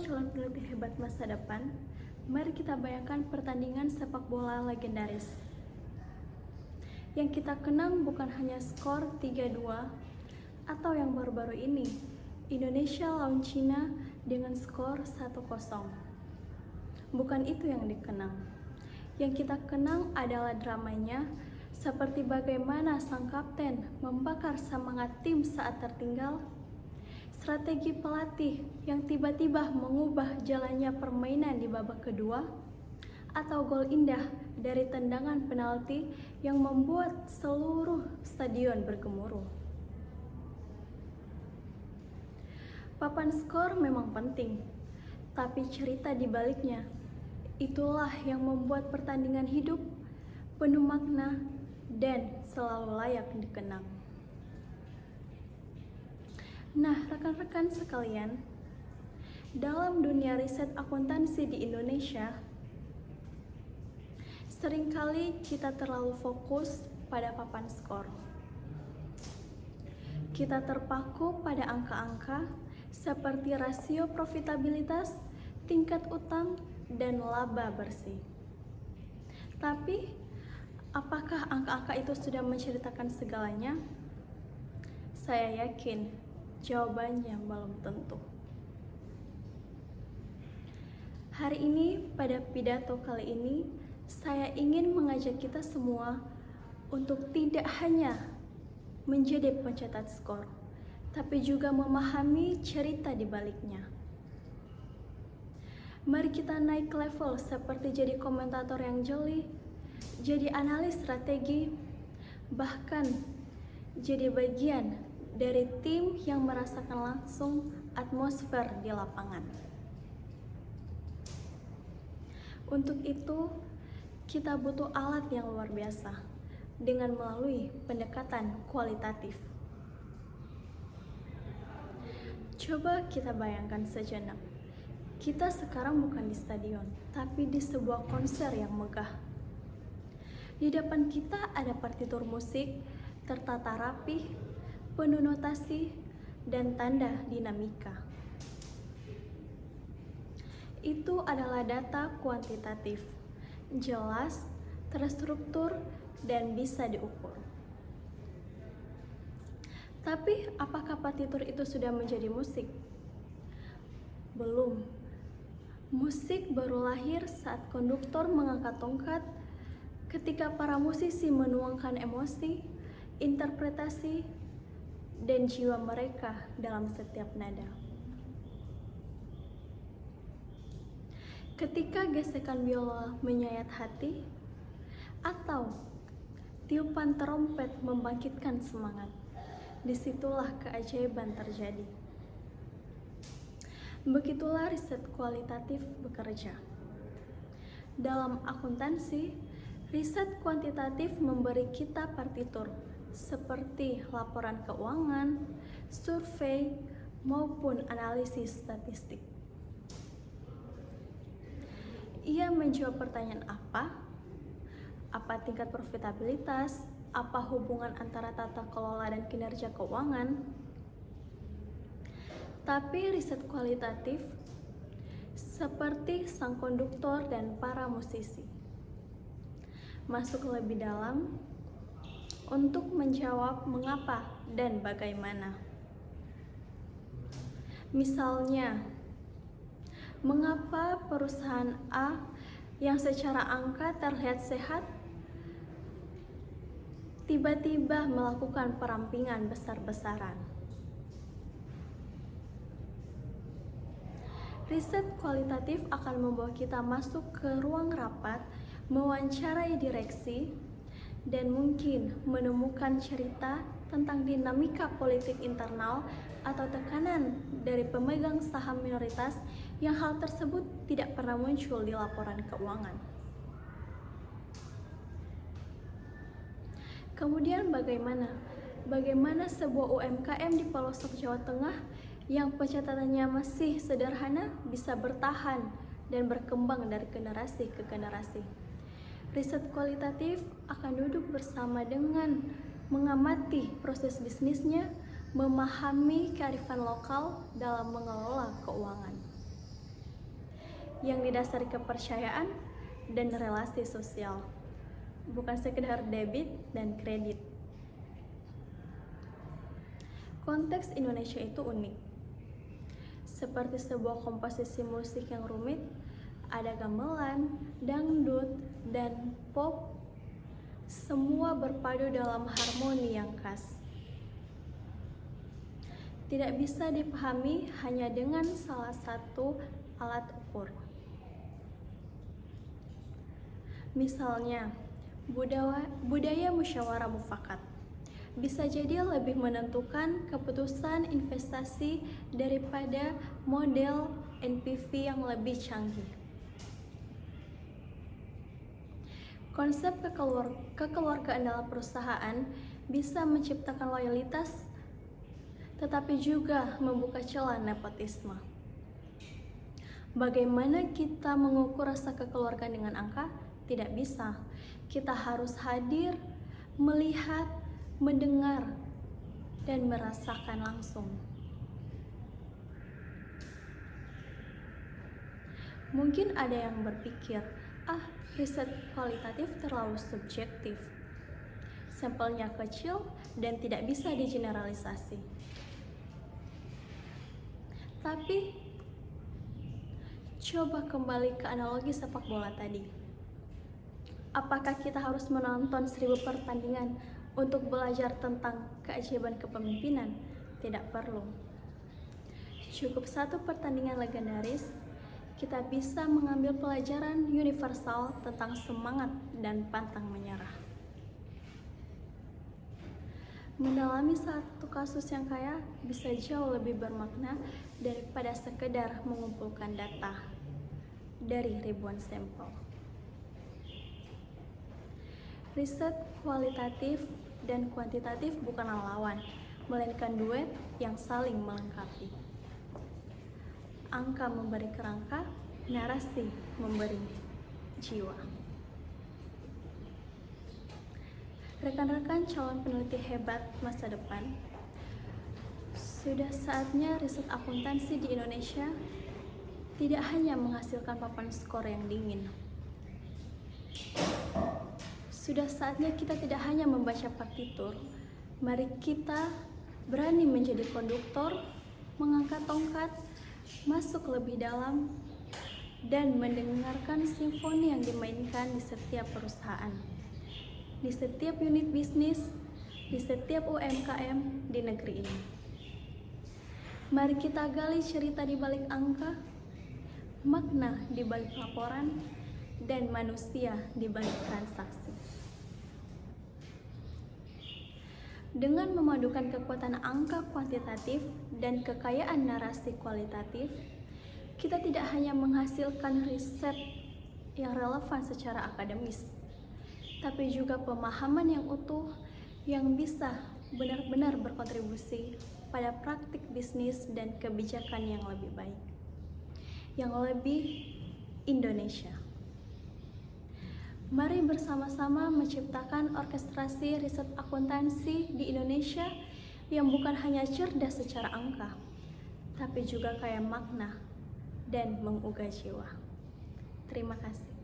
calon pelatih hebat masa depan, mari kita bayangkan pertandingan sepak bola legendaris. Yang kita kenang bukan hanya skor 3-2 atau yang baru-baru ini, Indonesia lawan Cina dengan skor 1-0. Bukan itu yang dikenang. Yang kita kenang adalah dramanya, seperti bagaimana sang kapten membakar semangat tim saat tertinggal, strategi pelatih yang tiba-tiba mengubah jalannya permainan di babak kedua, atau gol indah dari tendangan penalti yang membuat seluruh stadion bergemuruh. Papan skor memang penting, tapi cerita di baliknya, itulah yang membuat pertandingan hidup, penuh makna, dan selalu layak dikenang. Nah, rekan-rekan sekalian, dalam dunia riset akuntansi di Indonesia, seringkali kita terlalu fokus pada papan skor. Kita terpaku pada angka-angka seperti rasio profitabilitas, tingkat utang, dan laba bersih. Tapi, apakah angka-angka itu sudah menceritakan segalanya? Saya yakin jawabannya belum tentu. Hari ini, pada pidato kali ini, saya ingin mengajak kita semua untuk tidak hanya menjadi pencetak skor, tapi juga memahami cerita di baliknya. Mari kita naik level seperti jadi komentator yang jeli, jadi analis strategi, bahkan jadi bagian dari tim yang merasakan langsung atmosfer di lapangan. Untuk itu, kita butuh alat yang luar biasa dengan melalui pendekatan kualitatif. Coba kita bayangkan sejenak. Kita sekarang bukan di stadion, tapi di sebuah konser yang megah. Di depan kita ada partitur musik tertata rapih, penuh notasi, dan tanda dinamika. Itu adalah data kuantitatif, jelas, terstruktur, dan bisa diukur. Tapi, apakah partitur itu sudah menjadi musik? Belum. Musik baru lahir saat konduktor mengangkat tongkat, ketika para musisi menuangkan emosi, interpretasi, dan jiwa mereka dalam setiap nada. Ketika gesekan biola menyayat hati, atau tiupan trompet membangkitkan semangat, disitulah keajaiban terjadi. Begitulah riset kualitatif bekerja. Dalam akuntansi, riset kuantitatif memberi kita partitur, seperti laporan keuangan, survei, maupun analisis statistik. Ia menjawab pertanyaan apa tingkat profitabilitas, apa hubungan antara tata kelola dan kinerja keuangan. Tapi riset kualitatif seperti sang konduktor dan para musisi masuk lebih dalam untuk menjawab mengapa dan bagaimana. Misalnya, mengapa perusahaan A yang secara angka terlihat sehat tiba-tiba melakukan perampingan besar-besaran? Riset kualitatif akan membawa kita masuk ke ruang rapat, mewawancarai direksi, dan mungkin menemukan cerita tentang dinamika politik internal atau tekanan dari pemegang saham minoritas yang hal tersebut tidak pernah muncul di laporan keuangan. Kemudian bagaimana sebuah UMKM di pelosok Jawa Tengah yang pencatatannya masih sederhana bisa bertahan dan berkembang dari generasi ke generasi? Riset kualitatif akan duduk bersama dengan mengamati proses bisnisnya, memahami kearifan lokal dalam mengelola keuangan. yang didasari kepercayaan dan relasi sosial, bukan sekedar debit dan kredit. Konteks Indonesia itu unik. Seperti sebuah komposisi musik yang rumit, ada gamelan, dangdut, dan pop, semua berpadu dalam harmoni yang khas. Tidak bisa dipahami hanya dengan salah satu alat ukur. Misalnya, budaya musyawarah mufakat bisa jadi lebih menentukan keputusan investasi daripada model NPV yang lebih canggih. Konsep kekeluargaan dalam perusahaan bisa menciptakan loyalitas, tetapi juga membuka celah nepotisme. Bagaimana kita mengukur rasa kekeluargaan dengan angka? Tidak bisa. Kita harus hadir, melihat, mendengar, dan merasakan langsung. Mungkin ada yang berpikir, riset kualitatif terlalu subjektif. Sampelnya kecil dan tidak bisa digeneralisasi. Tapi, coba kembali ke analogi sepak bola tadi. Apakah kita harus menonton 1000 pertandingan untuk belajar tentang keajaiban kepemimpinan? Tidak perlu. Cukup satu pertandingan legendaris, kita bisa mengambil pelajaran universal tentang semangat dan pantang menyerah. Mendalami satu kasus yang kaya bisa jauh lebih bermakna daripada sekedar mengumpulkan data dari ribuan sampel. Riset kualitatif dan kuantitatif bukanlah lawan, melainkan duet yang saling melengkapi. Angka memberi kerangka, narasi memberi jiwa. Rekan-rekan calon peneliti hebat masa depan, sudah saatnya riset akuntansi di Indonesia tidak hanya menghasilkan papan skor yang dingin. Sudah saatnya kita tidak hanya membaca partitur, mari kita berani menjadi konduktor, mengangkat tongkat, masuk lebih dalam, dan mendengarkan simfoni yang dimainkan di setiap perusahaan, di setiap unit bisnis, di setiap UMKM di negeri ini. Mari kita gali cerita di balik angka, makna di balik laporan, dan manusia di balik transaksi. Dengan memadukan kekuatan angka kuantitatif dan kekayaan narasi kualitatif, kita tidak hanya menghasilkan riset yang relevan secara akademis, tapi juga pemahaman yang utuh yang bisa benar-benar berkontribusi pada praktik bisnis dan kebijakan yang lebih baik, yang lebih Indonesia. Mari bersama-sama menciptakan orkestrasi riset akuntansi di Indonesia yang bukan hanya cerdas secara angka, tapi juga kaya makna dan mengugah jiwa. Terima kasih.